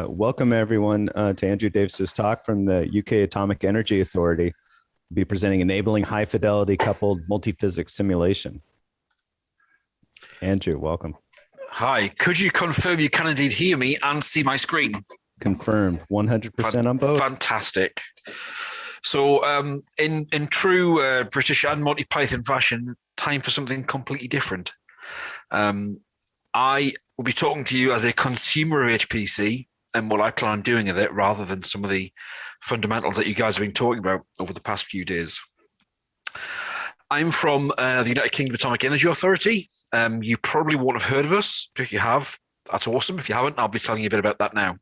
welcome everyone to Andrew Davis's talk from the UK Atomic Energy Authority. We'll be presenting enabling high fidelity coupled multi-physics simulation. Andrew, welcome. Hi, could you confirm you can indeed hear me and see my screen? Confirmed, 100% on both. Fantastic. So in true British and Monty Python fashion, time for something completely different. I will be talking to you as a consumer of HPC and what I plan on doing with it rather than some of the fundamentals that you guys have been talking about over the past few days. I'm from the United Kingdom Atomic Energy Authority. You probably won't have heard of us. If you have, that's awesome. If you haven't, I'll be telling you a bit about that now.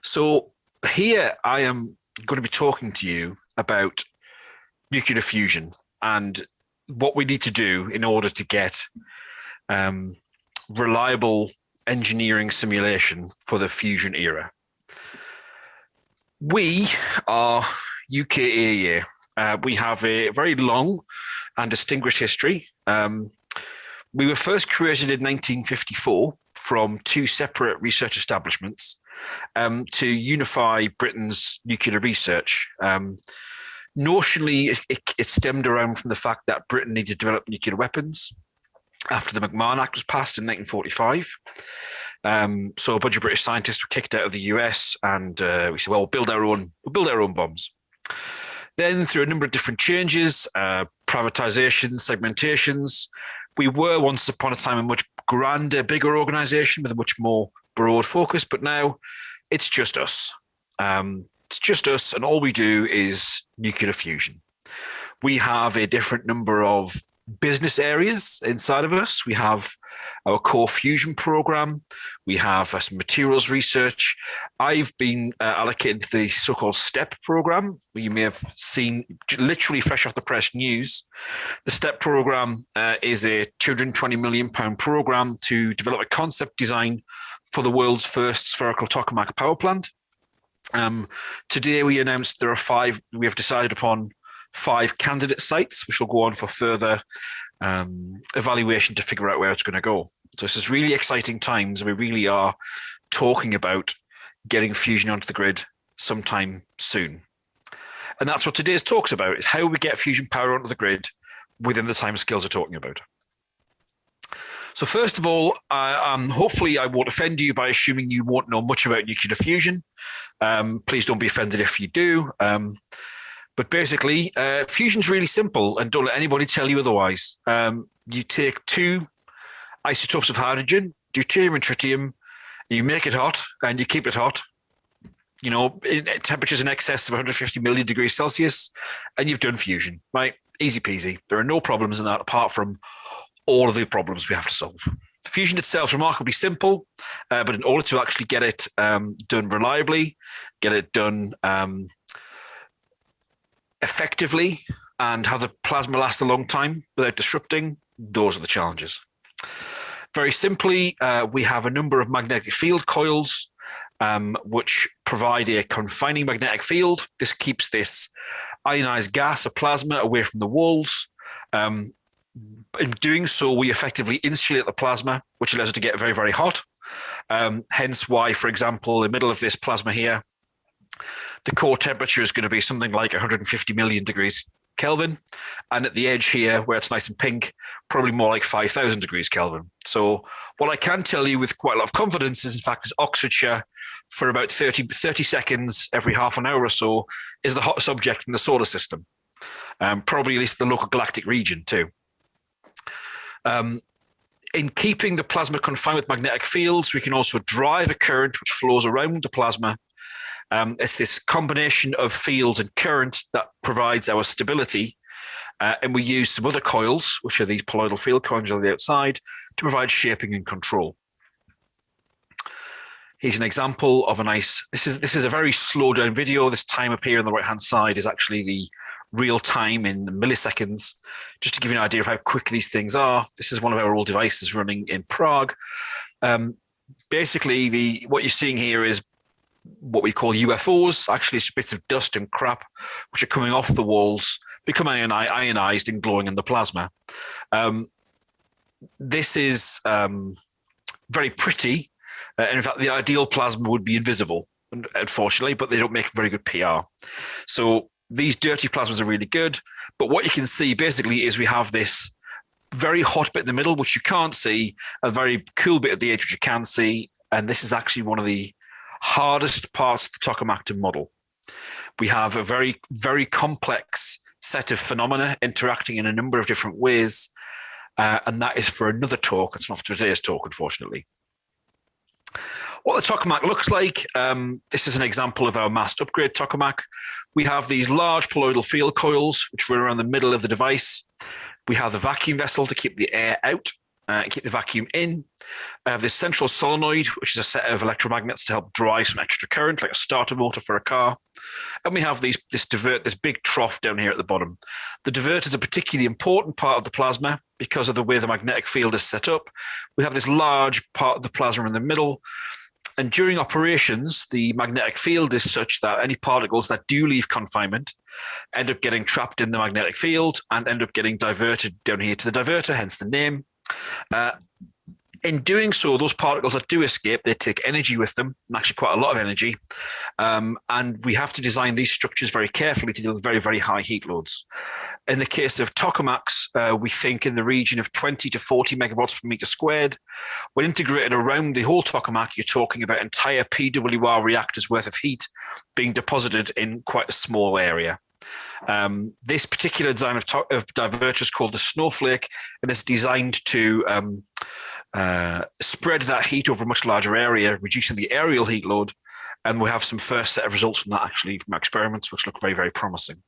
So here I am going to be talking to you about nuclear fusion and what we need to do in order to get reliable engineering simulation for the fusion era. We are UKAEA. We have a very long and distinguished history. We were first created in 1954 from two separate research establishments to unify Britain's nuclear research. Notionally, it stemmed around from the fact that Britain needed to develop nuclear weapons after the McMahon Act was passed in 1945. So a bunch of British scientists were kicked out of the US, and we said, well, we'll build our own bombs. Then through a number of different changes, privatizations, segmentations, we were once upon a time a much grander, bigger organization with a much more broad focus, but now it's just us. It's just us, and all we do is nuclear fusion. We have a different number of business areas inside of us. We have our core fusion program. We have some materials research. I've been allocated to the so-called STEP program. You may have seen literally fresh off the press news. The STEP program is a £220 million program to develop a concept design for the world's first spherical tokamak power plant. Today we announced we have decided upon 5 candidate sites, which will go on for further evaluation to figure out where it's going to go. So this is really exciting times. We really are talking about getting fusion onto the grid sometime soon. And that's what today's talk's about, is how we get fusion power onto the grid within the timescales we're talking about. So first of all, hopefully I won't offend you by assuming you won't know much about nuclear fusion. Please don't be offended if you do. But basically, fusion's really simple, and don't let anybody tell you otherwise. You take 2 isotopes of hydrogen, deuterium and tritium, and you make it hot, and you keep it hot, in temperatures in excess of 150 million degrees Celsius, and you've done fusion, right? Easy peasy. There are no problems in that apart from all of the problems we have to solve. Fusion itself is remarkably simple, but in order to actually get it done reliably, get it done effectively, and have the plasma last a long time without disrupting, those are the challenges. Very simply, we have a number of magnetic field coils which provide a confining magnetic field. This keeps this ionized gas or plasma away from the walls. In doing so, we effectively insulate the plasma, which allows it to get very, very hot. Hence why, for example, in the middle of this plasma here, the core temperature is going to be something like 150 million degrees Kelvin. And at the edge here, where it's nice and pink, probably more like 5,000 degrees Kelvin. So what I can tell you with quite a lot of confidence is, in fact, is Oxfordshire, for about 30 seconds every half an hour or so, is the hottest object in the solar system. Probably at least the local galactic region too. In keeping the plasma confined with magnetic fields, we can also drive a current which flows around the plasma. It's this combination of fields and current that provides our stability. And we use some other coils, which are these colloidal field coils on the outside, to provide shaping and control. Here's an example of a nice, this is a very slow down video. This time up here on the right hand side is actually the real time in milliseconds, just to give you an idea of how quick these things are. This is one of our old devices running in Prague. Basically, what you're seeing here is what we call UFOs, actually bits of dust and crap, which are coming off the walls, becoming ionized and glowing in the plasma. This is very pretty. And in fact, the ideal plasma would be invisible, unfortunately, but they don't make very good PR. So these dirty plasmas are really good. But what you can see basically is we have this very hot bit in the middle, which you can't see, a very cool bit at the edge, which you can see. And this is actually one of the hardest parts of the tokamak to model. We have a very, very complex set of phenomena interacting in a number of different ways. And that is for another talk. It's not for today's talk, unfortunately. What the tokamak looks like, this is an example of our masked upgrade tokamak. We have these large colloidal field coils, which run around the middle of the device. We have the vacuum vessel to keep the air out, keep the vacuum in. I have this central solenoid, which is a set of electromagnets to help drive some extra current, like a starter motor for a car. And we have this divert, this big trough down here at the bottom. The divert is a particularly important part of the plasma because of the way the magnetic field is set up. We have this large part of the plasma in the middle. And during operations, the magnetic field is such that any particles that do leave confinement end up getting trapped in the magnetic field and end up getting diverted down here to the diverter, hence the name. In doing so, those particles that do escape, they take energy with them, and actually quite a lot of energy. And we have to design these structures very carefully to deal with very, very high heat loads. In the case of tokamaks, we think in the region of 20 to 40 megawatts per meter squared. When integrated around the whole tokamak, you're talking about entire PWR reactors worth of heat being deposited in quite a small area. This particular design of diverter is called the snowflake, and it's designed to spread that heat over a much larger area, reducing the aerial heat load. And we have some first set of results from that actually from experiments, which look very, very promising.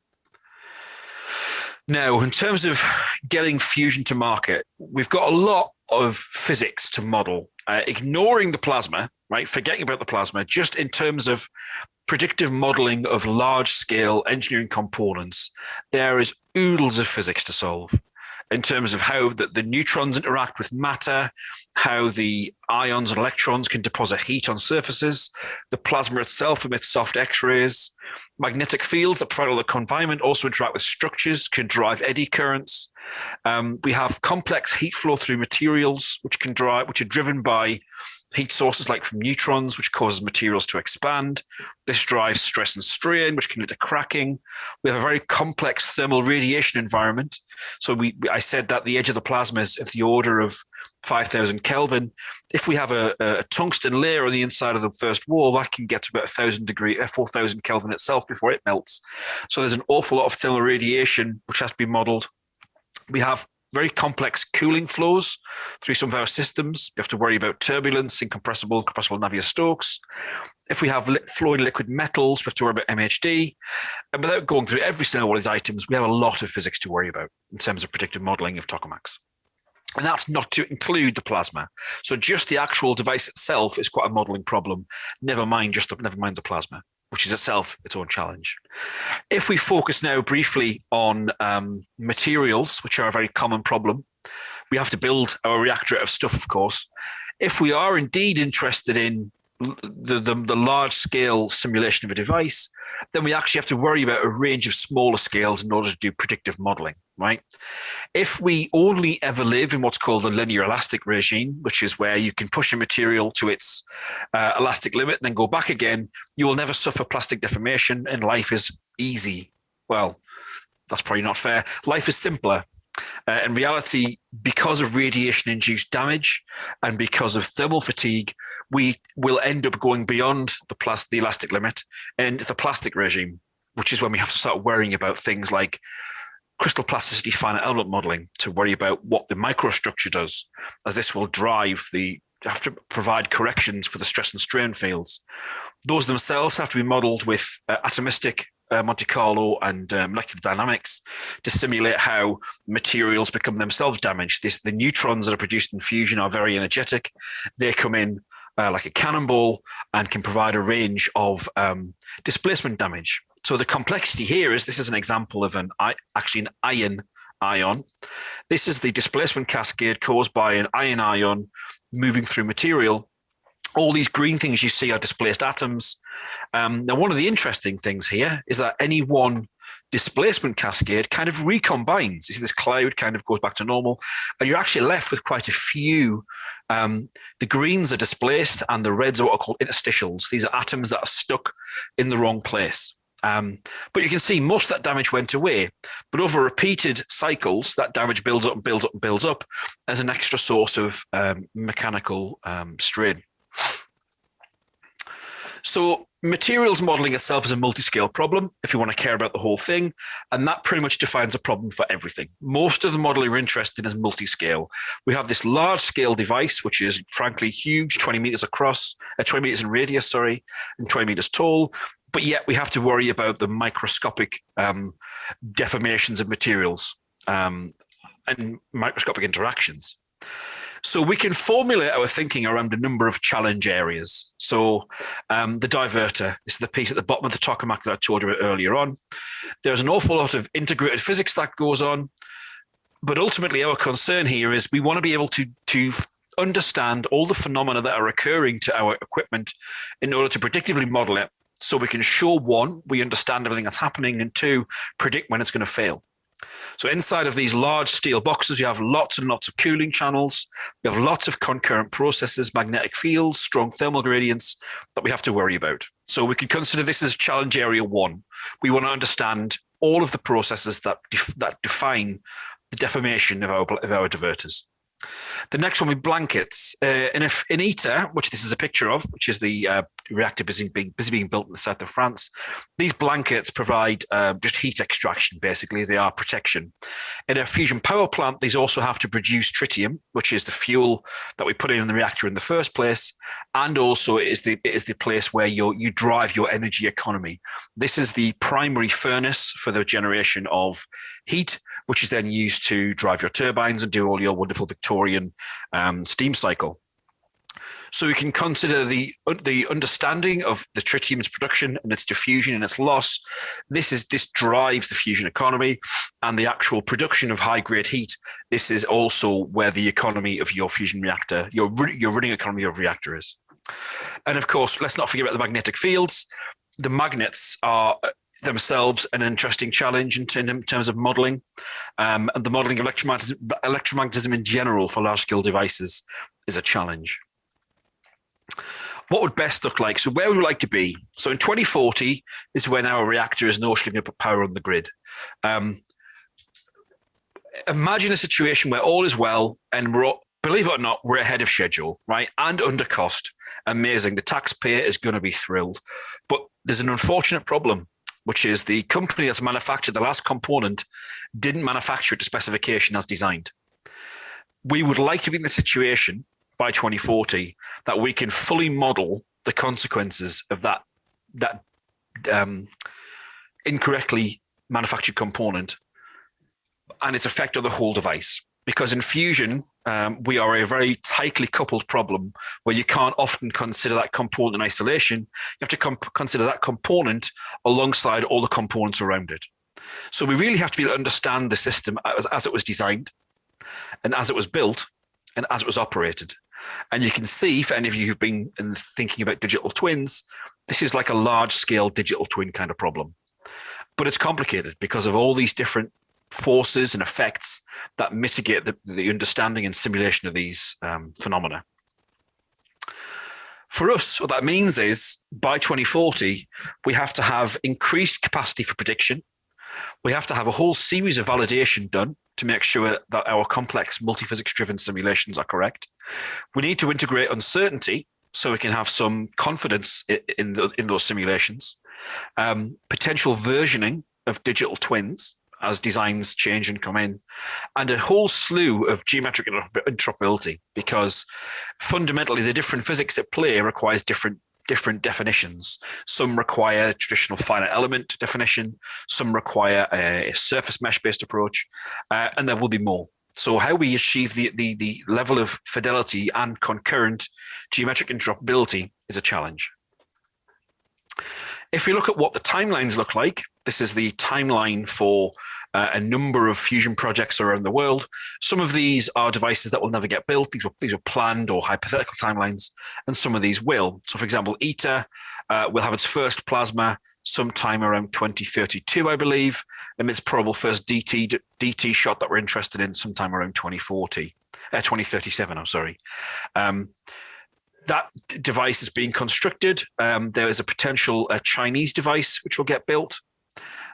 Now, in terms of getting fusion to market, we've got a lot of physics to model, ignoring the plasma, right? Forgetting about the plasma, just in terms of predictive modeling of large scale engineering components, there is oodles of physics to solve in terms of how the neutrons interact with matter, how the ions and electrons can deposit heat on surfaces, the plasma itself emits soft X-rays, magnetic fields that provide all the confinement also interact with structures, can drive eddy currents. We have complex heat flow through materials, which are driven by heat sources like from neutrons, which causes materials to expand. This drives stress and strain, which can lead to cracking. We have a very complex thermal radiation environment. So I said that the edge of the plasma is of the order of 5,000 Kelvin. If we have a tungsten layer on the inside of the first wall, that can get to about 4,000 Kelvin itself before it melts. So there's an awful lot of thermal radiation, which has to be modeled. We have very complex cooling flows through some of our systems. We have to worry about turbulence, incompressible, compressible Navier-Stokes. If we have flowing liquid metals, we have to worry about MHD. And without going through every single one of these items, we have a lot of physics to worry about in terms of predictive modeling of tokamaks. And that's not to include the plasma. So just the actual device itself is quite a modeling problem. Never mind the plasma, which is itself its own challenge. If we focus now briefly on materials, which are a very common problem, we have to build our reactor out of stuff, of course. If we are indeed interested in the large scale simulation of a device, then we actually have to worry about a range of smaller scales in order to do predictive modeling, right? If we only ever live in what's called a linear elastic regime, which is where you can push a material to its elastic limit and then go back again, you will never suffer plastic deformation and life is easy. Well, that's probably not fair. Life is simpler. In reality, because of radiation-induced damage and because of thermal fatigue, we will end up going beyond the elastic limit and the plastic regime, which is when we have to start worrying about things like crystal plasticity finite element modeling to worry about what the microstructure does, as this will have to provide corrections for the stress and strain fields. Those themselves have to be modeled with atomistic Monte Carlo and molecular dynamics to simulate how materials become themselves damaged. The neutrons that are produced in fusion are very energetic. They come in like a cannonball and can provide a range of displacement damage. So the complexity here is this is an example of an ion. This is the displacement cascade caused by an ion moving through material. All these green things you see are displaced atoms. Now, one of the interesting things here is that any one displacement cascade kind of recombines. You see this cloud kind of goes back to normal, and you're actually left with quite a few. The greens are displaced and the reds are what are called interstitials. These are atoms that are stuck in the wrong place. But you can see most of that damage went away. But over repeated cycles, that damage builds up and builds up and builds up as an extra source of mechanical strain. So materials modeling itself is a multi-scale problem if you want to care about the whole thing, and that pretty much defines a problem for everything. Most of the modeling we're interested in is multi-scale. We have this large-scale device, which is frankly huge, 20 meters across, 20 meters in radius, sorry, and 20 meters tall. But yet we have to worry about the microscopic deformations of materials and microscopic interactions. So we can formulate our thinking around a number of challenge areas. So the diverter is the piece at the bottom of the tokamak that I told you about earlier on. There's an awful lot of integrated physics that goes on. But ultimately, our concern here is we want to be able to understand all the phenomena that are occurring to our equipment in order to predictively model it. So we can show, one, we understand everything that's happening, and two, predict when it's going to fail. So inside of these large steel boxes, you have lots and lots of cooling channels. You have lots of concurrent processes, magnetic fields, strong thermal gradients that we have to worry about. So we can consider this as challenge area one. We want to understand all of the processes that define the deformation of our diverters. The next one with blankets. In ITER, which this is a picture of, which is the reactor busy being built in the south of France, these blankets provide just heat extraction, basically. They are protection. In a fusion power plant, these also have to produce tritium, which is the fuel that we put in the reactor in the first place, and also it is the place where you drive your energy economy. This is the primary furnace for the generation of heat, which is then used to drive your turbines and do all your wonderful Victorian steam cycle. So we can consider the understanding of the tritium's production and its diffusion and its loss. This drives the fusion economy and the actual production of high-grade heat. This is also where the economy of your fusion reactor, your running economy of reactor is. And of course, let's not forget about the magnetic fields. The magnets are themselves an interesting challenge in terms of modeling, and the modeling of electromagnetism in general for large-scale devices is a challenge. What would best look like? So where would we like to be? So in 2040 is when our reactor is notionally going to put power on the grid. Imagine a situation where all is well and believe it or not, we're ahead of schedule, right? And under cost. Amazing. The taxpayer is going to be thrilled. But there's an unfortunate problem, which is the company that's manufactured the last component didn't manufacture it to specification as designed. We would like to be in the situation by 2040 that we can fully model the consequences of that incorrectly manufactured component and its effect on the whole device. Because in fusion, we are a very tightly coupled problem where you can't often consider that component in isolation. You have to consider that component alongside all the components around it. So we really have to be able to understand the system as it was designed and as it was built and as it was operated. And you can see, for any of you who've been thinking about digital twins, this is like a large-scale digital twin kind of problem. But it's complicated because of all these different forces and effects that mitigate the understanding and simulation of these phenomena. For us, what that means is by 2040, we have to have increased capacity for prediction. We have to have a whole series of validation done to make sure that our complex multiphysics-driven simulations are correct. We need to integrate uncertainty so we can have some confidence in those simulations. Potential versioning of digital twins as designs change and come in, and a whole slew of geometric interoperability, because fundamentally the different physics at play requires different definitions. Some require traditional finite element definition, some require a surface mesh-based approach, and there will be more. So how we achieve the level of fidelity and concurrent geometric interoperability is a challenge. If we look at what the timelines look like, this is the timeline for a number of fusion projects around the world. Some of these are devices that will never get built. These are planned or hypothetical timelines, and some of these will. So, for example, ITER will have its first plasma sometime around 2032, I believe, and its probable first DT shot that we're interested in sometime around 2037. I'm sorry. That device is being constructed. There is a potential Chinese device which will get built.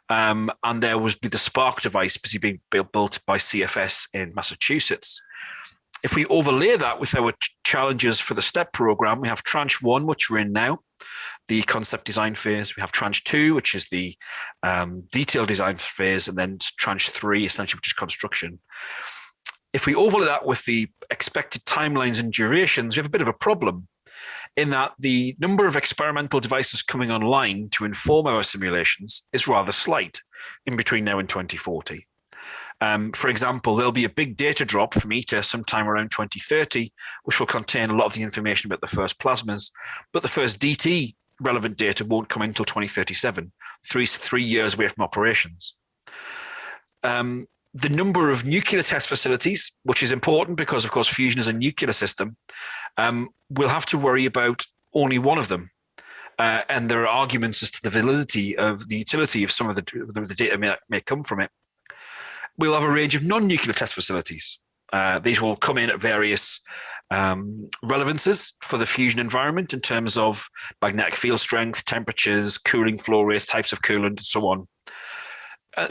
And there was the Spark device busy being built by CFS in Massachusetts. If we overlay that with our challenges for the STEP program, we have tranche 1, which we're in now, the concept design phase. We have tranche 2, which is the detailed design phase, and then tranche 3, essentially, which is construction. If we overlay that with the expected timelines and durations, we have a bit of a problem in that the number of experimental devices coming online to inform our simulations is rather slight in between now and 2040. For example, there'll be a big data drop from ITER sometime around 2030, which will contain a lot of the information about the first plasmas, but the first DT relevant data won't come until 2037, three years away from operations. The number of nuclear test facilities, which is important because, of course, fusion is a nuclear system, we'll have to worry about only one of them. And there are arguments as to the validity of the utility of some of the data may come from it. We'll have a range of non-nuclear test facilities. These will come in at various relevances for the fusion environment in terms of magnetic field strength, temperatures, cooling flow rates, types of coolant, and so on.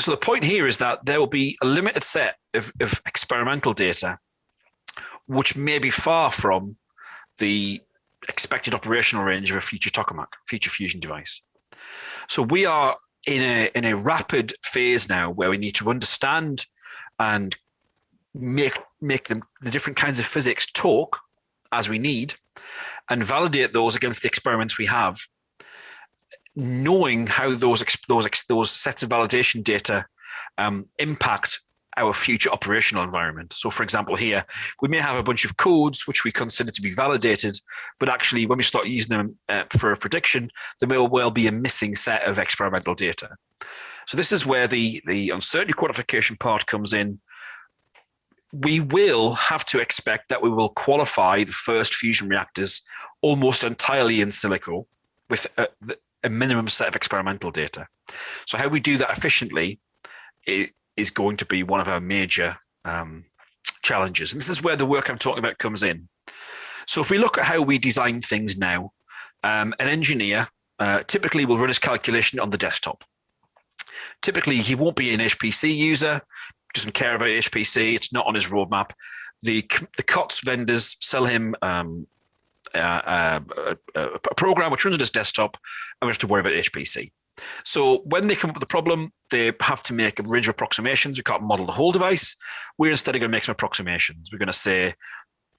So the point here is that there will be a limited set of experimental data, which may be far from the expected operational range of a future tokamak, future fusion device. So we are in a rapid phase now where we need to understand and make the different kinds of physics talk as we need, and validate those against the experiments we have, knowing how those sets of validation data impact our future operational environment. So, for example, here, we may have a bunch of codes which we consider to be validated, but actually when we start using them for a prediction, there may well be a missing set of experimental data. So this is where the uncertainty quantification part comes in. We will have to expect that we will qualify the first fusion reactors almost entirely in silico with a minimum set of experimental data. So how we do that efficiently is going to be one of our major challenges. And this is where the work I'm talking about comes in. So if we look at how we design things now, an engineer typically will run his calculation on the desktop. Typically, he won't be an HPC user, doesn't care about HPC, it's not on his roadmap. The COTS vendors sell him a program which runs on his desktop, and we have to worry about HPC. So when they come up with a problem, they have to make a range of approximations. We can't model the whole device. We're instead going to make some approximations. We're going to say,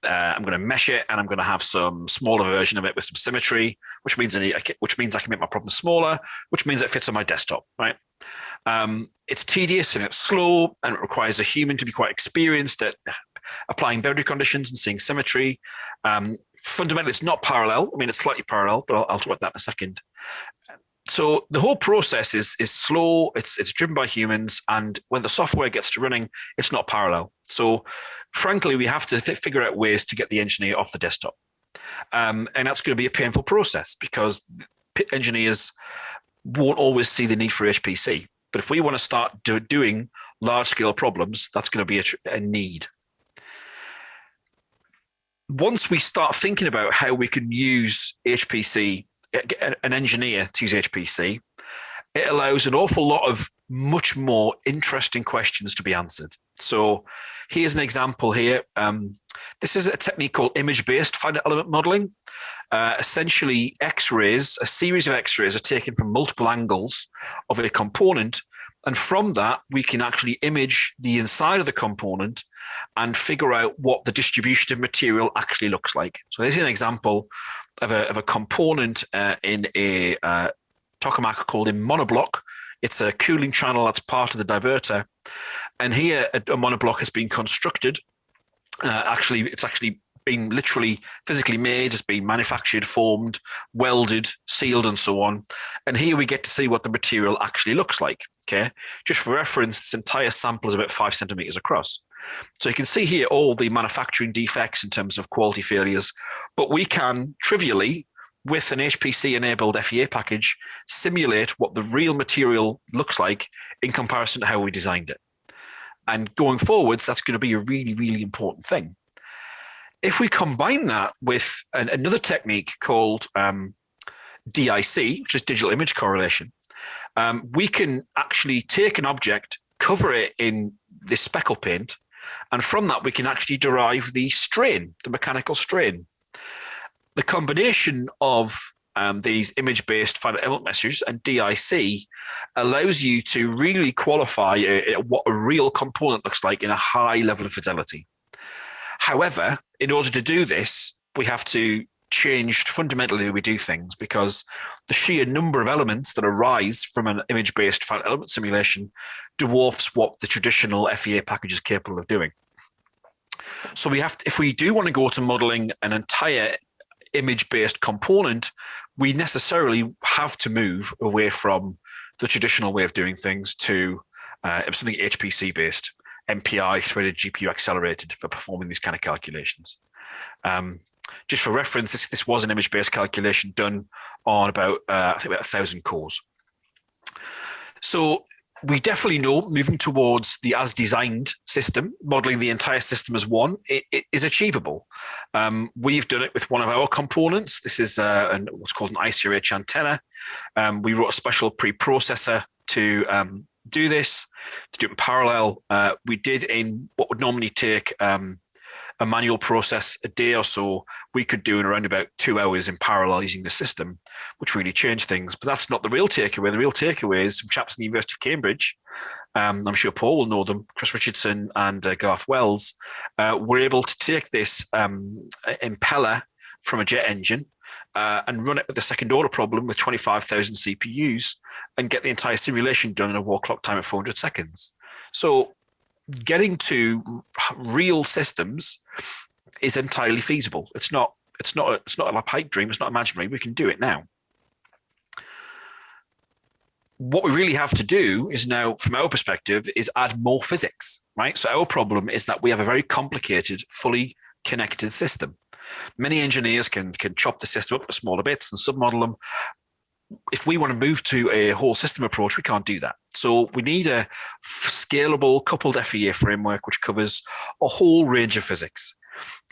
I'm going to mesh it, and I'm going to have some smaller version of it with some symmetry, which means I can make my problem smaller, which means it fits on my desktop, right? It's tedious and it's slow, and it requires a human to be quite experienced at applying boundary conditions and seeing symmetry. Fundamentally, it's not parallel. I mean, it's slightly parallel, but I'll talk about that in a second. So the whole process is slow, it's driven by humans, and when the software gets to running, it's not parallel. So frankly, we have to figure out ways to get the engineer off the desktop. And that's going to be a painful process because engineers won't always see the need for HPC. But if we want to start doing large-scale problems, that's going to be a need. Once we start thinking about how we can use HPC, an engineer to use HPC, it allows an awful lot of much more interesting questions to be answered. So here's an example here. This is a technique called image-based finite element modeling. Essentially, X-rays, a series of X-rays are taken from multiple angles of a component, and from that, we can actually image the inside of the component and figure out what the distribution of material actually looks like. So this is an example of a component in a tokamak called a monoblock. It's a cooling channel that's part of the diverter. And here a monoblock has been constructed. It's actually been literally physically made, it's been manufactured, formed, welded, sealed, and so on. And here we get to see what the material actually looks like. Okay, just for reference, this entire sample is about 5 centimeters across. So you can see here all the manufacturing defects in terms of quality failures, but we can trivially with an HPC-enabled FEA package, simulate what the real material looks like in comparison to how we designed it. And going forwards, that's going to be a really, really important thing. If we combine that with another technique called DIC, which is digital image correlation, we can actually take an object, cover it in this speckle paint, and from that we can actually derive the strain, the mechanical strain. The combination of these image-based finite element measures and DIC allows you to really qualify what a real component looks like in a high level of fidelity. However, in order to do this, we have to change fundamentally the way we do things, because the sheer number of elements that arise from an image-based finite element simulation dwarfs what the traditional FEA package is capable of doing. So we have to, if we do want to go to modeling an entire image-based component, we necessarily have to move away from the traditional way of doing things to something HPC-based, MPI, threaded GPU accelerated for performing these kind of calculations. Just for reference, this was an image-based calculation done on about, I think about 1,000 cores. So we definitely know moving towards the as-designed system, modeling the entire system as one, it is achievable. We've done it with one of our components. This is what's called an ICRH antenna. We wrote a special preprocessor to do this, to do it in parallel. We did in what would normally take a manual process a day or so, we could do in around about 2 hours in parallel using the system, which really changed things. But that's not the real takeaway. The real takeaway is some chaps in the University of Cambridge, I'm sure Paul will know them, Chris Richardson and Garth Wells, were able to take this impeller from a jet engine and run it with the second order problem with 25,000 CPUs and get the entire simulation done in a wall clock time of 400 seconds. So getting to real systems is entirely feasible. It's not a pipe dream. It's not imaginary. We can do it now. What we really have to do is now, from our perspective, is add more physics, right? So our problem is that we have a very complicated, fully connected system. Many engineers can chop the system up into smaller bits and submodel them. If we want to move to a whole system approach, we can't do that. So we need a scalable coupled FEA framework which covers a whole range of physics.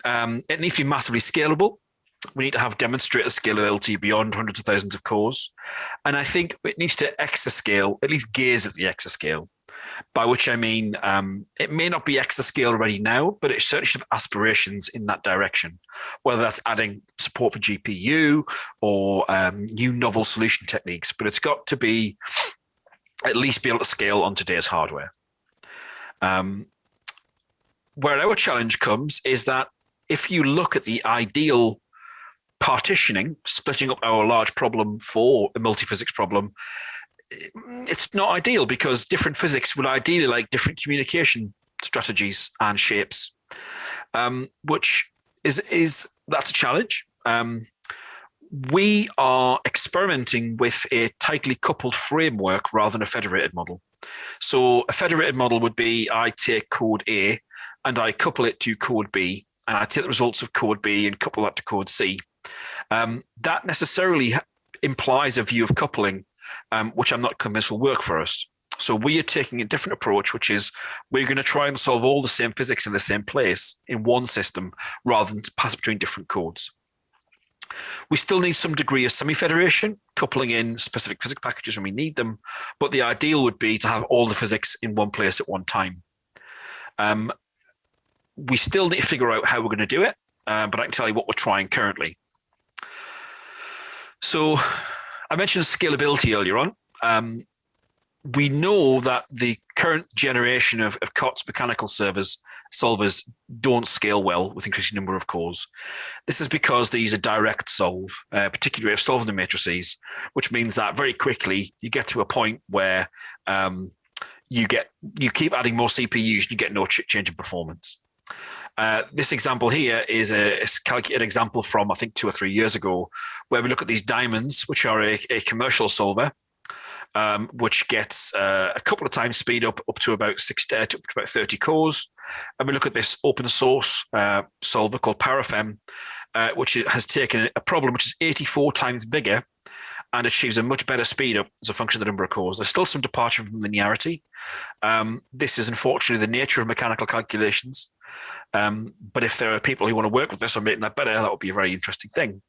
It needs to be massively scalable. We need to have demonstrated scalability beyond hundreds of thousands of cores. And I think it needs to exascale, at least gaze at the exascale, by which I mean it may not be exascale already now, but it certainly should have aspirations in that direction, whether that's adding support for GPU or new novel solution techniques, but it's got to be at least be able to scale on today's hardware. Where our challenge comes is that if you look at the ideal partitioning, splitting up our large problem for a multi-physics problem, it's not ideal because different physics would ideally like different communication strategies and shapes, which that's a challenge. We are experimenting with a tightly coupled framework rather than a federated model. So a federated model would be I take code A and I couple it to code B, and I take the results of code B and couple that to code C. That necessarily implies a view of coupling, which I'm not convinced will work for us. So we are taking a different approach, which is we're going to try and solve all the same physics in the same place in one system rather than to pass between different codes. We still need some degree of semi-federation, coupling in specific physics packages when we need them, but the ideal would be to have all the physics in one place at one time. We still need to figure out how we're going to do it, but I can tell you what we're trying currently. So I mentioned scalability earlier on. We know that the current generation of COTS mechanical solvers don't scale well with increasing number of cores. This is because they use a direct solve, particularly of solving the matrices, which means that very quickly you get to a point where you keep adding more CPUs and you get no change in performance. This example here is a calculated example from, I think, 2 or 3 years ago, where we look at these diamonds, which are a commercial solver, which gets a couple of times speed up to about 30 cores. And we look at this open source solver called Parafem, which has taken a problem which is 84 times bigger and achieves a much better speed up as a function of the number of cores. There's still some departure from linearity. This is unfortunately the nature of mechanical calculations. But if there are people who want to work with this or making that better, that would be a very interesting thing.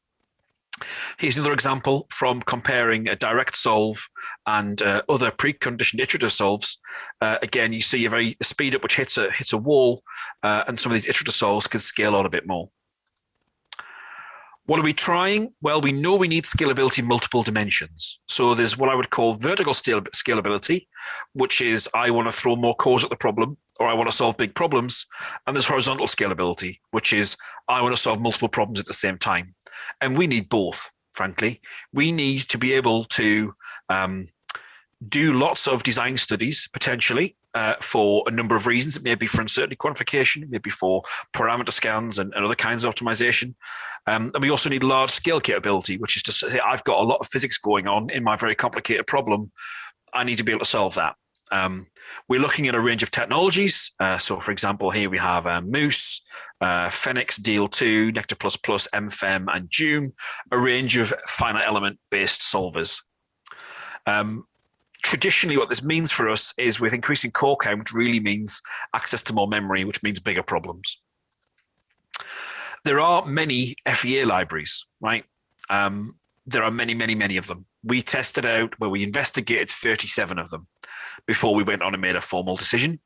Here's another example from comparing a direct solve and other preconditioned iterative solves. Again, you see a speed up which hits a wall, and some of these iterative solves can scale out a bit more. What are we trying? Well, we know we need scalability in multiple dimensions. So there's what I would call vertical scalability, which is I want to throw more cores at the problem, or I want to solve big problems. And there's horizontal scalability, which is I want to solve multiple problems at the same time. And we need both, frankly. We need to be able to do lots of design studies, potentially, for a number of reasons. It may be for uncertainty quantification, it may be for parameter scans and other kinds of optimization. And we also need large scale capability, which is to say, I've got a lot of physics going on in my very complicated problem. I need to be able to solve that. We're looking at a range of technologies. So for example, here we have Moose, Phoenix, DL2, Nectar++, MFEM, and Joom, a range of finite element based solvers. Traditionally, what this means for us is with increasing core count really means access to more memory, which means bigger problems. There are many FEA libraries, right? There are many, many, many of them. We tested out where we investigated 37 of them before we went on and made a formal decision.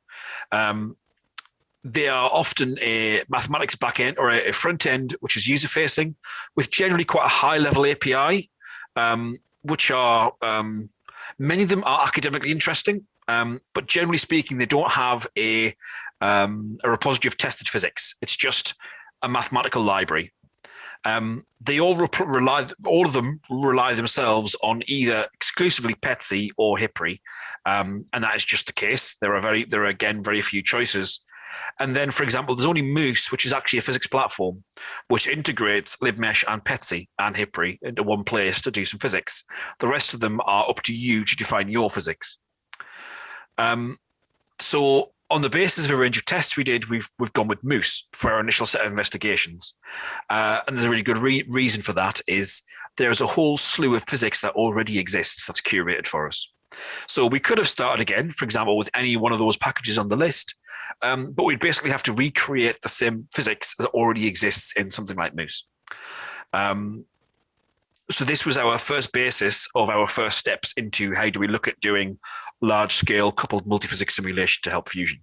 They are often a mathematics backend or a front end, which is user facing, with generally quite a high level API, which are many of them are academically interesting, but generally speaking, they don't have a repository of tested physics. It's just a mathematical library. They all of them rely themselves on either exclusively PETSI or HIPRI, and that is just the case. There are again very few choices. And then, for example, there's only Moose, which is actually a physics platform, which integrates libmesh and PETSI and HIPRI into one place to do some physics. The rest of them are up to you to define your physics. So on the basis of a range of tests we did, we've gone with Moose for our initial set of investigations. And there's a really good reason for that is there's a whole slew of physics that already exists that's curated for us. So we could have started again, for example, with any one of those packages on the list, but we'd basically have to recreate the same physics as already exists in something like Moose. So this was our first basis of our first steps into how do we look at doing large-scale coupled multiphysics simulation to help fusion.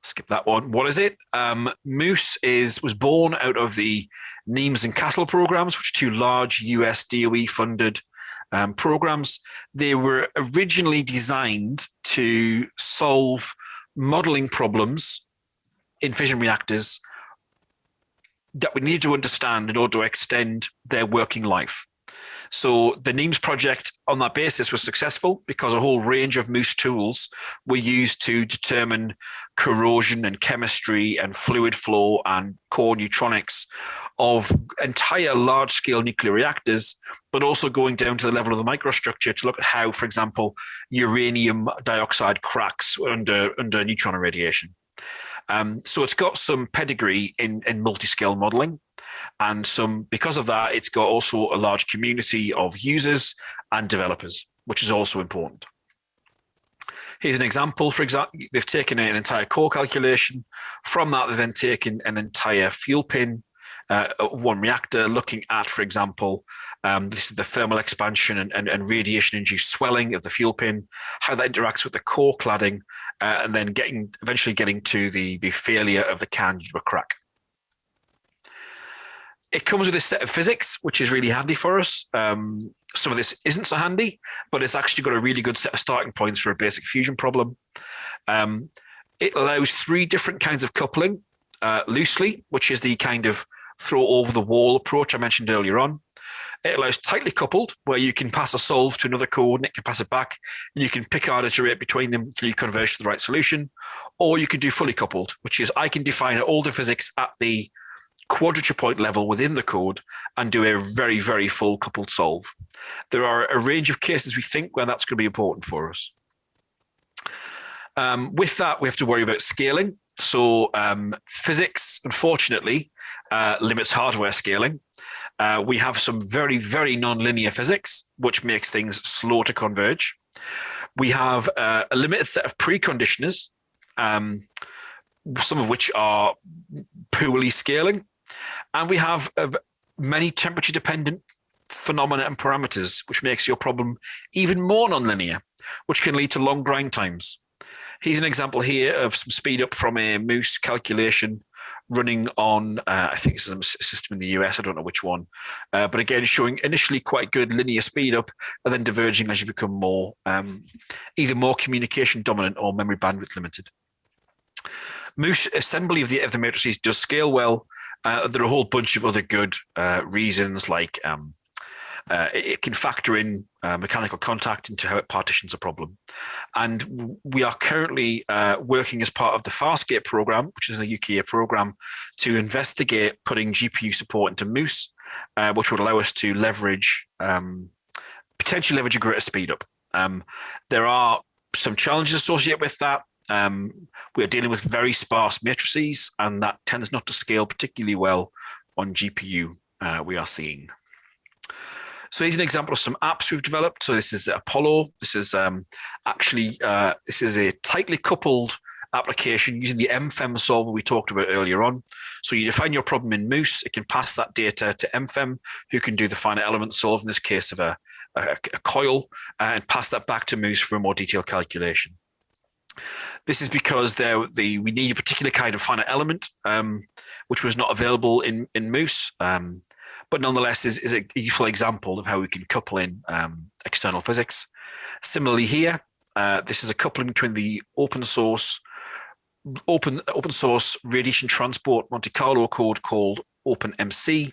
Skip that one. What is it? Moose was born out of the NEAMS and CASTLE programs, which are two large US DOE-funded programs. They were originally designed to solve modeling problems in fission reactors that we need to understand in order to extend their working life. So the NEAMS project on that basis was successful because a whole range of Moose tools were used to determine corrosion and chemistry and fluid flow and core neutronics of entire large-scale nuclear reactors, but also going down to the level of the microstructure to look at how, for example, uranium dioxide cracks under neutron irradiation. So it's got some pedigree in multi-scale modeling, and because of that, it's got also a large community of users and developers, which is also important. Here's an example. For example, they've taken an entire core calculation. From that, they've then taken an entire fuel pin of one reactor, looking at, for example, this is the thermal expansion and radiation-induced swelling of the fuel pin, how that interacts with the core cladding, and then eventually getting to the failure of the can due to a crack. It comes with a set of physics, which is really handy for us. Some of this isn't so handy, but it's actually got a really good set of starting points for a basic fusion problem. It allows 3 different kinds of coupling, loosely, which is the kind of throw over the wall approach I mentioned earlier on. It allows tightly coupled, where you can pass a solve to another coordinate, can pass it back, and you can pick out, iterate between them until you converge to the right solution. Or you can do fully coupled, which is I can define all the physics at the quadrature point level within the code and do a very, very full coupled solve. There are a range of cases we think where that's going to be important for us. With that, we have to worry about scaling. So physics, unfortunately, limits hardware scaling. We have some very, very non-linear physics, which makes things slow to converge. We have a limited set of preconditioners, some of which are poorly scaling. And we have many temperature-dependent phenomena and parameters, which makes your problem even more nonlinear, which can lead to long grind times. Here's an example here of some speed up from a Moose calculation running on, I think this is a system in the US, I don't know which one, but again, showing initially quite good linear speed up and then diverging as you become more, either more communication dominant or memory bandwidth limited. Moose assembly of the matrices does scale well. There are a whole bunch of other good reasons, like it can factor in mechanical contact into how it partitions a problem. And we are currently working as part of the Farscape program, which is a UKA program, to investigate putting GPU support into Moose, which would allow us to leverage, potentially leverage a greater speed up. There are some challenges associated with that. We are dealing with very sparse matrices, and that tends not to scale particularly well on GPU, we are seeing. So here's an example of some apps we've developed. So this is Apollo. This is this is a tightly coupled application using the MFEM solver we talked about earlier on. So you define your problem in Moose. It can pass that data to MFEM, who can do the finite element solve, in this case of a coil, and pass that back to Moose for a more detailed calculation. This is because we need a particular kind of finite element, which was not available in Moose. But nonetheless is a useful example of how we can couple in external physics. Similarly here, this is a coupling between the open source radiation transport Monte Carlo code called OpenMC.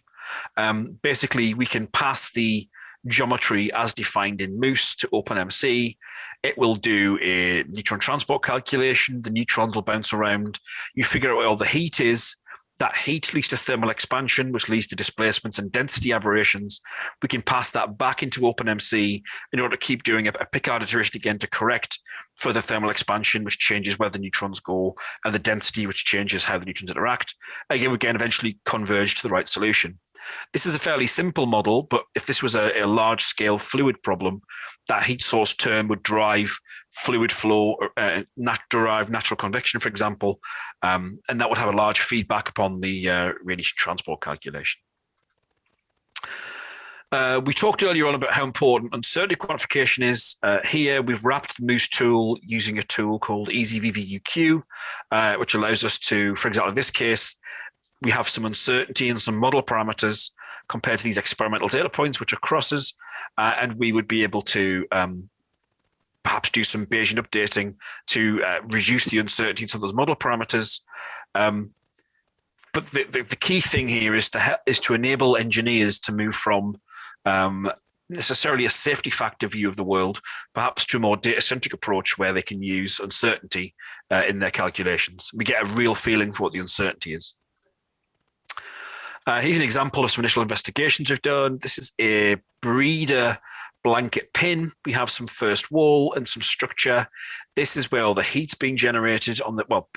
Basically, we can pass the geometry as defined in Moose to OpenMC. It will do a neutron transport calculation. The neutrons will bounce around. You figure out where all the heat is. That heat leads to thermal expansion, which leads to displacements and density aberrations. We can pass that back into OpenMC in order to keep doing a Picard iteration again to correct further thermal expansion, which changes where the neutrons go, and the density, which changes how the neutrons interact. Again, we can eventually converge to the right solution. This is a fairly simple model, but if this was a large-scale fluid problem, that heat source term would drive fluid flow, drive natural convection, for example, and that would have a large feedback upon the radiation transport calculation. We talked earlier on about how important uncertainty quantification is. Here, we've wrapped the Moose tool using a tool called ezVuq, which allows us to, for example, in this case, we have some uncertainty and some model parameters compared to these experimental data points, which are crosses, and we would be able to perhaps do some Bayesian updating to reduce the uncertainty in some of those model parameters. But the key thing here is to enable engineers to move from necessarily a safety factor view of the world, perhaps to a more data-centric approach where they can use uncertainty in their calculations. We get a real feeling for what the uncertainty is. Here's an example of some initial investigations we've done. This is a breeder blanket pin. We have some first wall and some structure. This is where all the heat's being generated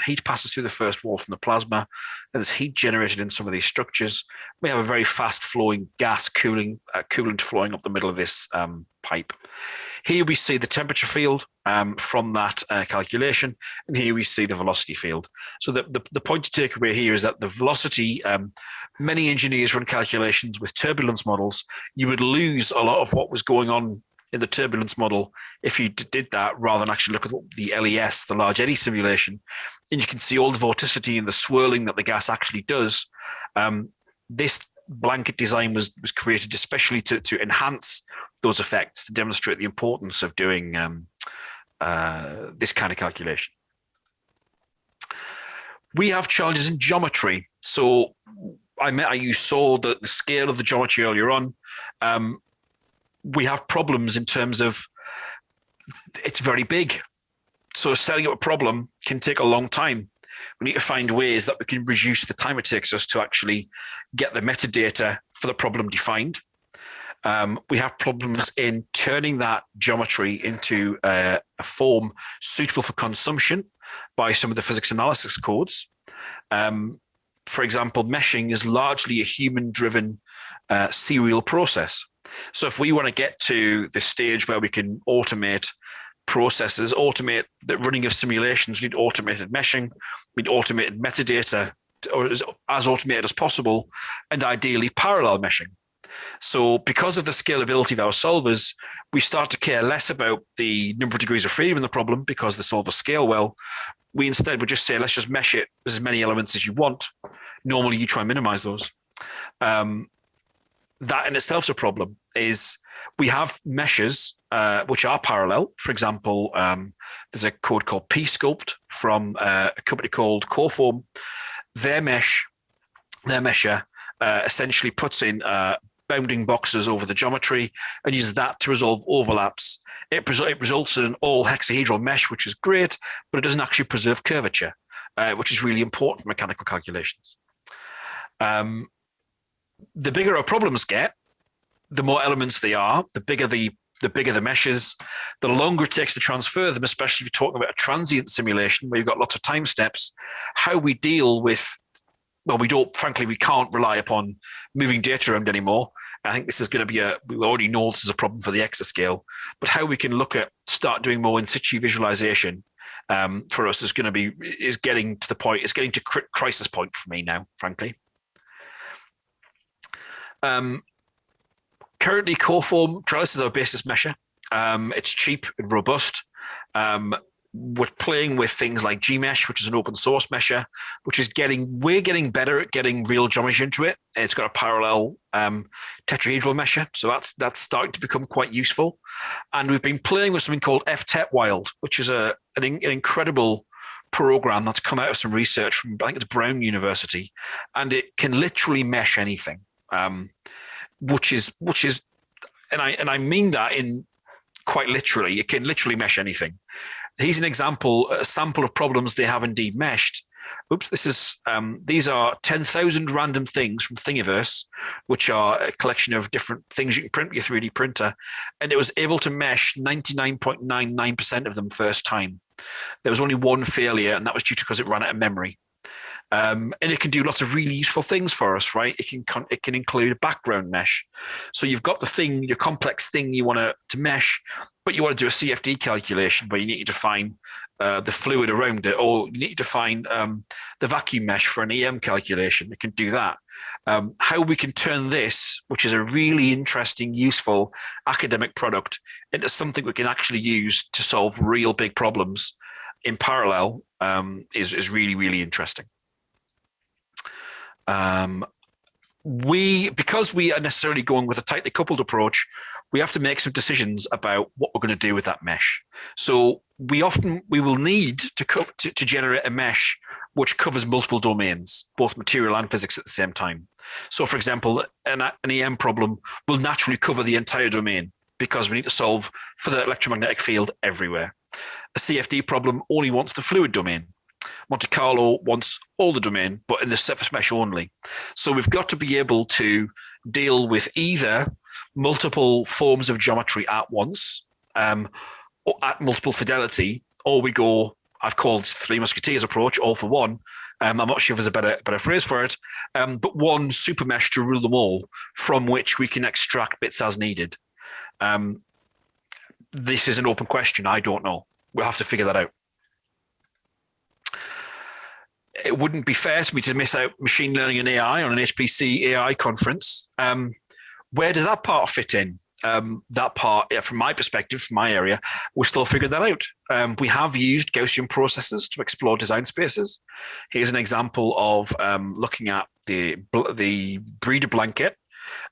heat passes through the first wall from the plasma, and there's heat generated in some of these structures. We have a very fast flowing gas coolant flowing up the middle of this pipe. Here we see the temperature field from that calculation, and here we see the velocity field. So the point to take away here is that the velocity, many engineers run calculations with turbulence models. You would lose a lot of what was going on in the turbulence model if you did that rather than actually look at the LES, the large eddy simulation, and you can see all the vorticity and the swirling that the gas actually does. This blanket design was created especially to enhance those effects, to demonstrate the importance of doing this kind of calculation. We have challenges in geometry. So you saw the scale of the geometry earlier on. We have problems in terms of it's very big. So setting up a problem can take a long time. We need to find ways that we can reduce the time it takes us to actually get the metadata for the problem defined. We have problems in turning that geometry into a form suitable for consumption by some of the physics analysis codes. For example, meshing is largely a human-driven serial process. So if we want to get to the stage where we can automate processes, automate the running of simulations, we need automated meshing, we need automated metadata, or as automated as possible, and ideally parallel meshing. So because of the scalability of our solvers, we start to care less about the number of degrees of freedom in the problem because the solvers scale well. We instead would just say, let's just mesh it as many elements as you want. Normally you try and minimize those. That in itself is a problem. Is we have meshes which are parallel. For example, there's a code called psculpt from a company called Coreform. Their mesher essentially puts in bounding boxes over the geometry and uses that to resolve overlaps. It results in an all hexahedral mesh, which is great, but it doesn't actually preserve curvature, which is really important for mechanical calculations. The bigger our problems get, the more elements they are, the bigger the meshes, the longer it takes to transfer them, especially if you're talking about a transient simulation where you've got lots of time steps. How we deal with, well, we can't rely upon moving data around anymore. I think this is going to be we already know this is a problem for the exascale, but how we can start doing more in situ visualization for us is getting to crisis point for me now, frankly. Currently, Coreform trellis is our basis mesher. It's cheap and robust. We're playing with things like Gmesh, which is an open source mesher, we're getting better at getting real geometry into it. It's got a parallel tetrahedral mesher, so that's starting to become quite useful. And we've been playing with something called ftepwild, which is an incredible program that's come out of some research from, I think it's Brown University, and it can literally mesh anything. Which is, and I mean that in quite literally. It can literally mesh anything. Here's an example, a sample of problems they have indeed meshed. Oops, these are 10,000 random things from Thingiverse, which are a collection of different things you can print with your 3D printer, and it was able to mesh 99.99% of them first time. There was only one failure, and that was due to because it ran out of memory. And it can do lots of really useful things for us, right? It can include a background mesh. So you've got your complex thing you want to mesh, but you want to do a CFD calculation where you need to define the fluid around it, or you need to define the vacuum mesh for an EM calculation. It can do that. How we can turn this, which is a really interesting, useful academic product, into something we can actually use to solve real big problems in parallel is really, really interesting. Because we are necessarily going with a tightly coupled approach, we have to make some decisions about what we're going to do with that mesh. So we will need to generate a mesh which covers multiple domains, both material and physics at the same time. So for example, an EM problem will naturally cover the entire domain because we need to solve for the electromagnetic field everywhere. A CFD problem only wants the fluid domain. Monte Carlo wants all the domain, but in the surface mesh only. So we've got to be able to deal with either multiple forms of geometry at once, or at multiple fidelity, or we go, I've called Three Musketeers approach, all for one. I'm not sure if there's a better phrase for it, but one super mesh to rule them all, from which we can extract bits as needed. This is an open question. I don't know. We'll have to figure that out. It wouldn't be fair to me to miss out machine learning and AI on an HPC AI conference. Where does that part fit in? That part, from my perspective, from my area, we're still figuring that out. We have used Gaussian processes to explore design spaces. Here's an example of looking at the breeder blanket.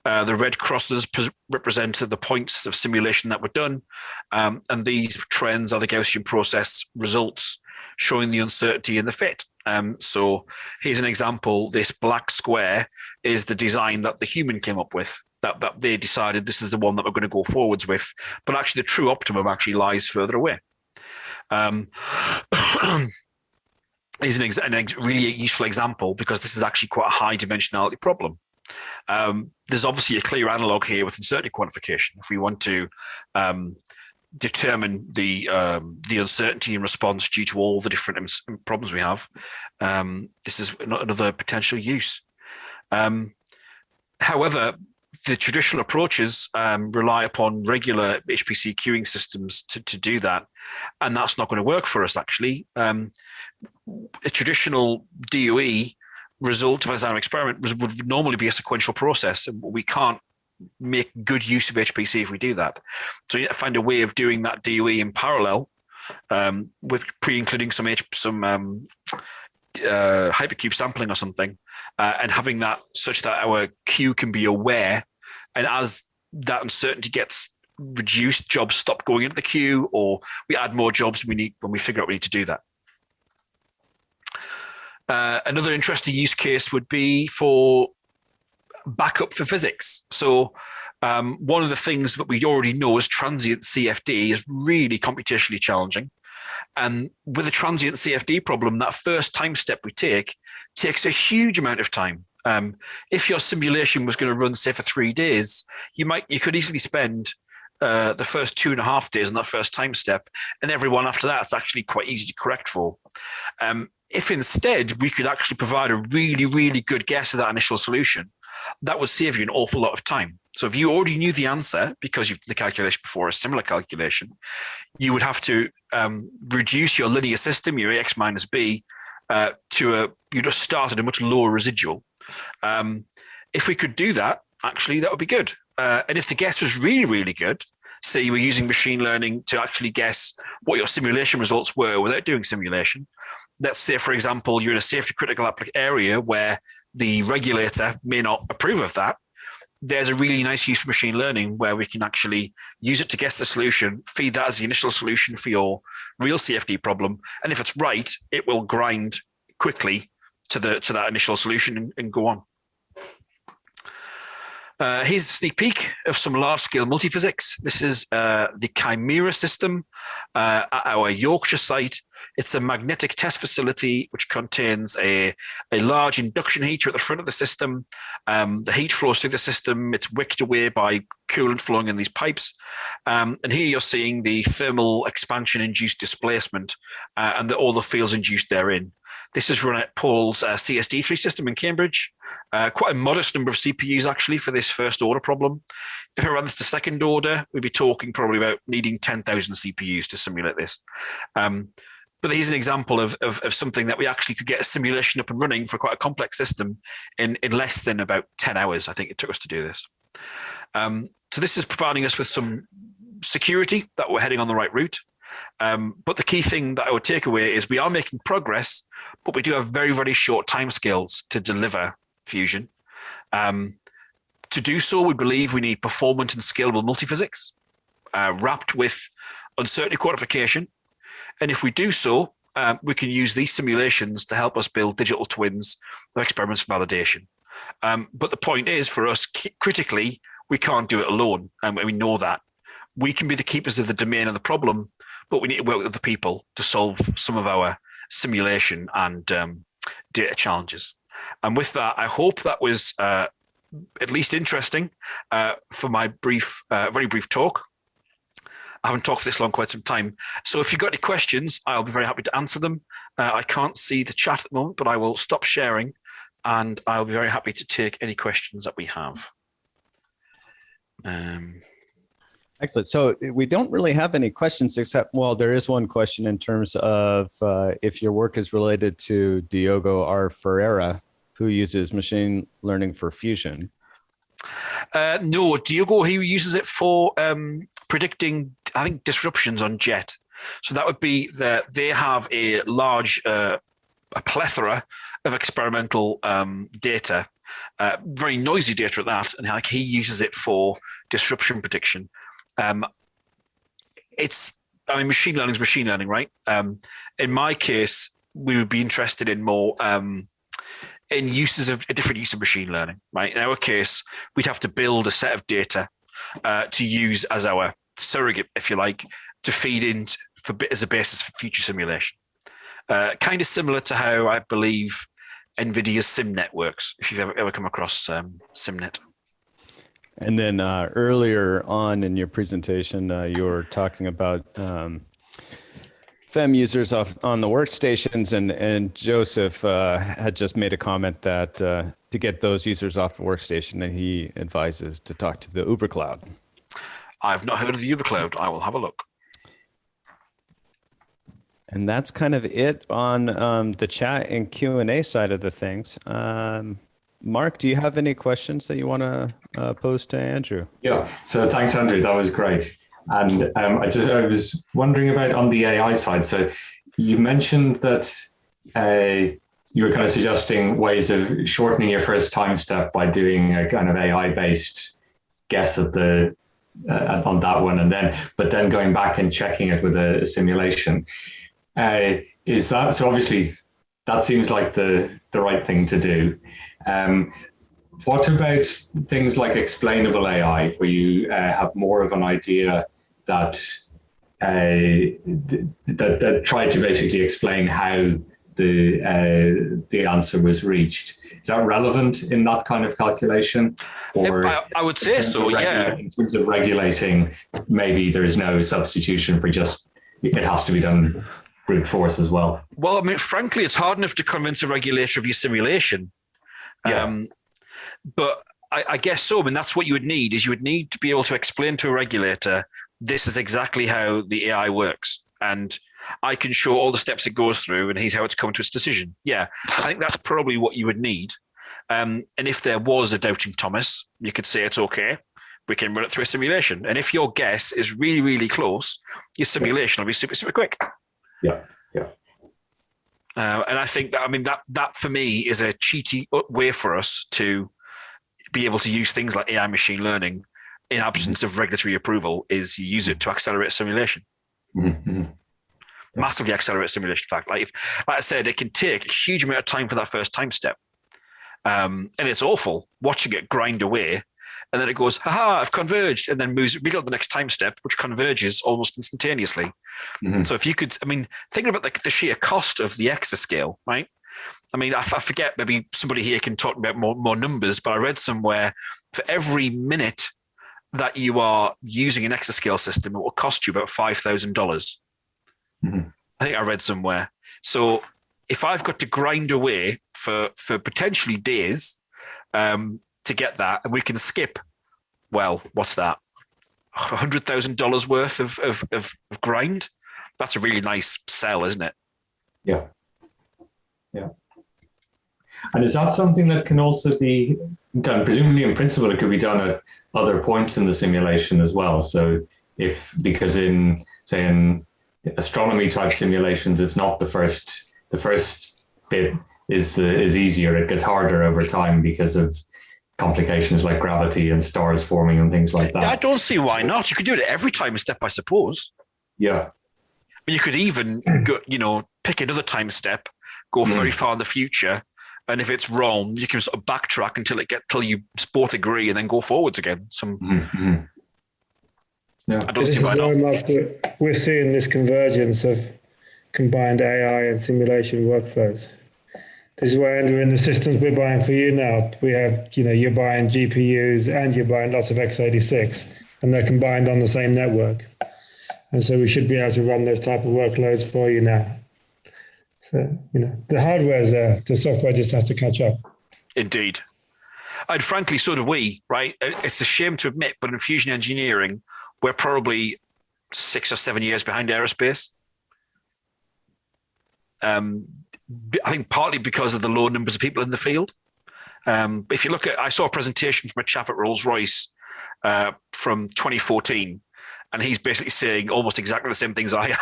The red crosses represented the points of simulation that were done, and these trends are the Gaussian process results showing the uncertainty in the fit. So here's an example. This black square is the design that the human came up with, that they decided this is the one that we're going to go forwards with. But actually the true optimum actually lies further away. Is a really useful example because this is actually quite a high dimensionality problem. There's obviously a clear analog here with uncertainty quantification. If we want to determine the uncertainty in response due to all the different problems we have, this is another potential use. However, the traditional approaches rely upon regular HPC queuing systems to do that, and that's not going to work for us, actually. A traditional DOE result of a design experiment would normally be a sequential process, and we can't make good use of HPC if we do that. So you need to find a way of doing that DOE in parallel, with pre-including some hypercube sampling or something, and having that such that our queue can be aware, and as that uncertainty gets reduced, jobs stop going into the queue, or we add more jobs when we figure out we need to do that. Another interesting use case would be for backup for physics. So one of the things that we already know is transient CFD is really computationally challenging. And with a transient CFD problem, that first time step we take takes a huge amount of time. If your simulation was going to run, say, for 3 days, you could easily spend the first 2.5 days on that first time step, and everyone after that it's actually quite easy to correct for. If instead we could actually provide a really, really good guess of that initial solution, that would save you an awful lot of time. So if you already knew the answer because you've done the calculation before, a similar calculation, you would have to reduce your linear system, your AX minus B, you just start at a much lower residual. If we could do that, actually, that would be good. And if the guess was really, really good, say you were using machine learning to actually guess what your simulation results were without doing simulation. Let's say, for example, you're in a safety critical area where the regulator may not approve of that. There's a really nice use for machine learning where we can actually use it to guess the solution, feed that as the initial solution for your real CFD problem. And if it's right, it will grind quickly to that initial solution and go on. Here's a sneak peek of some large-scale multiphysics. This is the Chimera system at our Yorkshire site. It's a magnetic test facility which contains a large induction heater at the front of the system. The heat flows through the system. It's wicked away by coolant flowing in these pipes. And here you're seeing the thermal expansion-induced displacement and all the fields induced therein. This is run at Paul's CSD3 system in Cambridge. Quite a modest number of CPUs, actually, for this first order problem. If it runs to second order, we'd be talking probably about needing 10,000 CPUs to simulate this. But here's an example of something that we actually could get a simulation up and running for quite a complex system in less than about 10 hours, I think it took us to do this. So this is providing us with some security that we're heading on the right route. But the key thing that I would take away is we are making progress, but we do have very, very short timescales to deliver fusion. To do so, we believe we need performant and scalable multiphysics wrapped with uncertainty quantification. And if we do so, we can use these simulations to help us build digital twins of experiments for validation. But the point is, for us, critically, we can't do it alone, and we know that. We can be the keepers of the domain and the problem, but we need to work with other people to solve some of our simulation and data challenges. And with that, I hope that was at least interesting for my very brief talk. I haven't talked for this long quite some time. So if you've got any questions, I'll be very happy to answer them. I can't see the chat at the moment, but I will stop sharing and I'll be very happy to take any questions that we have. Excellent. So we don't really have any questions except, well, there is one question in terms of if your work is related to Diogo R. Ferreira, who uses machine learning for fusion. No, Diogo, he uses it for predicting, I think, disruptions on JET. So that would be that they have a large, a plethora of experimental data, very noisy data at that, and like he uses it for disruption prediction. Machine learning is machine learning, right? In my case, we would be interested in more in uses of a different use of machine learning, right? In our case, we'd have to build a set of data to use as our surrogate, if you like, to feed in as a basis for future simulation. Kind of similar to how I believe NVIDIA's SIM networks, if you've ever come across SIMnet. And then earlier on in your presentation, you were talking about FEM users on the workstations, and Joseph had just made a comment that to get those users off the workstation, that he advises to talk to the Uber cloud. I've not heard of the Uber cloud. I will have a look. And that's kind of it on the chat and Q&A side of the things. Mark, do you have any questions that you want to pose to Andrew? Yeah, so thanks, Andrew. That was great. And I was wondering about on the AI side. So you mentioned that you were kind of suggesting ways of shortening your first time step by doing a kind of AI-based guess at on that one, but then going back and checking it with a simulation. Is that so? Obviously, that seems like the right thing to do. What about things like explainable AI, where you have more of an idea that tried to basically explain how the answer was reached? Is that relevant in that kind of calculation? Or I would say so, yeah. In terms of regulating, maybe there's no substitution for just, it has to be done brute force as well. Well, I mean, frankly, it's hard enough to convince a regulator of your simulation. Yeah. But I guess so. I mean, that's what you would need, is you would need to be able to explain to a regulator, this is exactly how the AI works. And I can show all the steps it goes through, and here's how it's come to its decision. Yeah, I think that's probably what you would need. And if there was a doubting Thomas, you could say it's okay. We can run it through a simulation. And if your guess is really, really close, your simulation will be super, super quick. Yeah, yeah. And I think that, I mean, that for me is a cheaty way for us to be able to use things like AI machine learning in absence of regulatory approval, is you use it to accelerate simulation. Mm-hmm. Massively accelerate simulation. In fact, like I said, it can take a huge amount of time for that first time step. And it's awful watching it grind away. And then it goes, haha, I've converged, and then moves immediately on the next time step, which converges almost instantaneously. Mm-hmm. So if you could, I mean, thinking about the sheer cost of the exascale, right? I mean, I forget, maybe somebody here can talk about more numbers, but I read somewhere for every minute that you are using an exascale system, it will cost you about $5,000. Mm-hmm. I think I read somewhere. So if I've got to grind away for potentially days to get that, and we can skip, well, what's that? $100,000 worth of grind. That's a really nice sell, isn't it? Yeah. Yeah. And is that something that can also be done? Presumably, in principle, it could be done at other points in the simulation as well. So because in astronomy type simulations, it's not the first bit is easier. It gets harder over time because of complications like gravity and stars forming and things like that. Yeah, I don't see why not. You could do it every time a step, I suppose. Yeah. But you could even go, pick another time step, go very far in the future, and if it's wrong, you can sort of backtrack until you both agree, and then go forwards again. Yeah. I don't see why not. We're seeing this convergence of combined AI and simulation workflows. This is why, Andrew, in the systems we're buying for you now, we have, you're buying GPUs and you're buying lots of x86, and they're combined on the same network. And so we should be able to run those type of workloads for you now. So, the hardware's there, the software just has to catch up. Indeed. And frankly, so do we, right? It's a shame to admit, but in fusion engineering, we're probably 6 or 7 years behind aerospace. I think partly because of the low numbers of people in the field. If you look at, I saw a presentation from a chap at Rolls-Royce from 2014, and he's basically saying almost exactly the same things I am.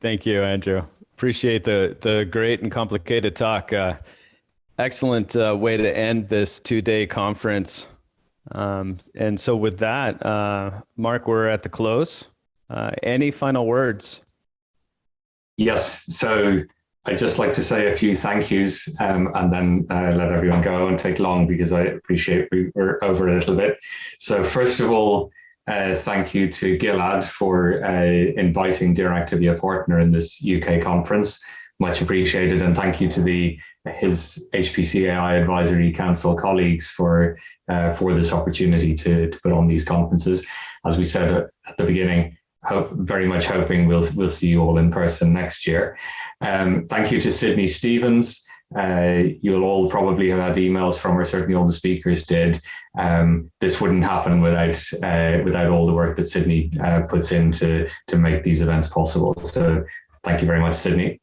Thank you, Andrew. Appreciate the great and complicated talk. Excellent way to end this 2-day conference. And so with that, Mark, we're at the close. Any final words? Yes. So I'd just like to say a few thank yous and then let everyone go. I won't take long because I appreciate we're over a little bit. So first of all, thank you to Gilad for inviting Direct to be a partner in this UK conference. Much appreciated, and thank you to his HPC AI Advisory Council colleagues for this opportunity to put on these conferences. As we said at the beginning, very much hoping we'll see you all in person next year. Thank you to Sydney Stevens. You'll all probably have had emails from her, certainly all the speakers did. This wouldn't happen without all the work that Sydney puts in to make these events possible. So thank you very much, Sydney.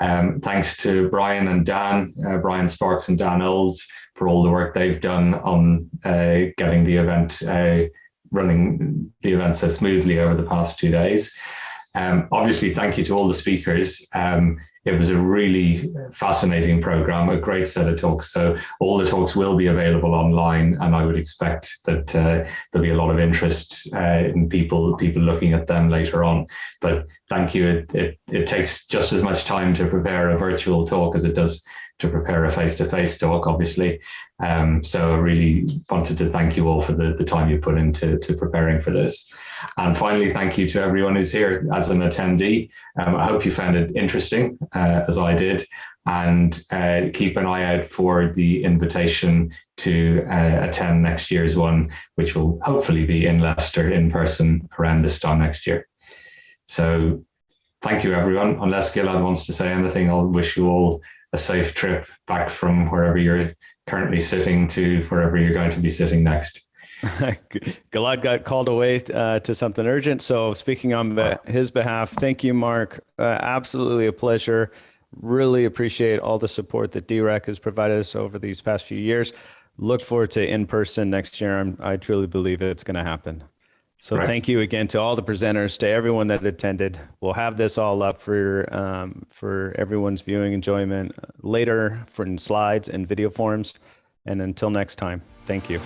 Thanks to Brian and Dan, Brian Sparks and Dan Olds, for all the work they've done on getting the event, running the event so smoothly over the past 2 days. Obviously, thank you to all the speakers. It was a really fascinating program, a great set of talks. So all the talks will be available online, and I would expect that there'll be a lot of interest in people looking at them later on. But thank you. It takes just as much time to prepare a virtual talk as it does to prepare a face-to-face talk, obviously. So I really wanted to thank you all for the time you put into preparing for this. And finally, thank you to everyone who's here as an attendee. I hope you found it interesting, as I did, and keep an eye out for the invitation to attend next year's one, which will hopefully be in Leicester in person around this time next year. So thank you, everyone. Unless Gilad wants to say anything, I'll wish you all a safe trip back from wherever you're currently sitting to wherever you're going to be sitting next. Gilad got called away to something urgent. So speaking on his behalf, thank you, Mark. Absolutely a pleasure. Really appreciate all the support that DREC has provided us over these past few years. Look forward to in-person next year. I truly believe it's going to happen. So Thank you again to all the presenters, to everyone that attended. We'll have this all up for everyone's viewing enjoyment later in slides and video forms. And until next time, thank you.